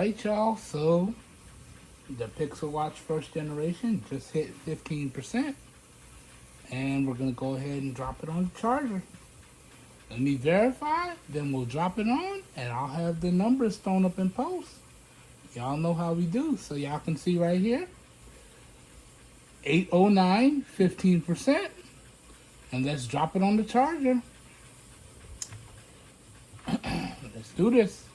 Alright y'all, so the Pixel Watch first generation just hit 15%. And we're going to go ahead and drop it on the charger. Let me verify, then we'll drop it on, and I'll have the numbers thrown up in post. Y'all know how we do, so y'all can see right here. 809, 15%. And let's drop it on the charger. Let's do this.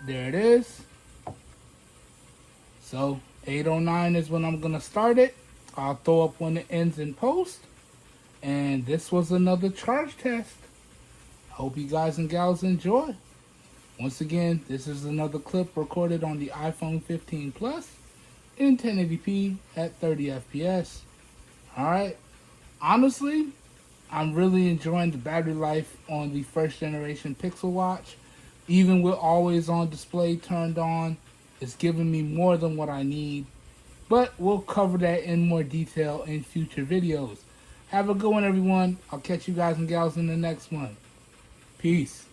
There it is. So 809 is when I'm going to start it. I'll throw up when it ends in post. And this was another charge test. Hope you guys and gals enjoy. Once again, this is another clip recorded on the iPhone 15 Plus in 1080p at 30 FPS. Alright, honestly, I'm really enjoying the battery life on the first generation Pixel Watch. Even with always on display turned on, it's giving me more than what I need. But we'll cover that in more detail in future videos. Have a good one, everyone. I'll catch you guys and gals in the next one. Peace.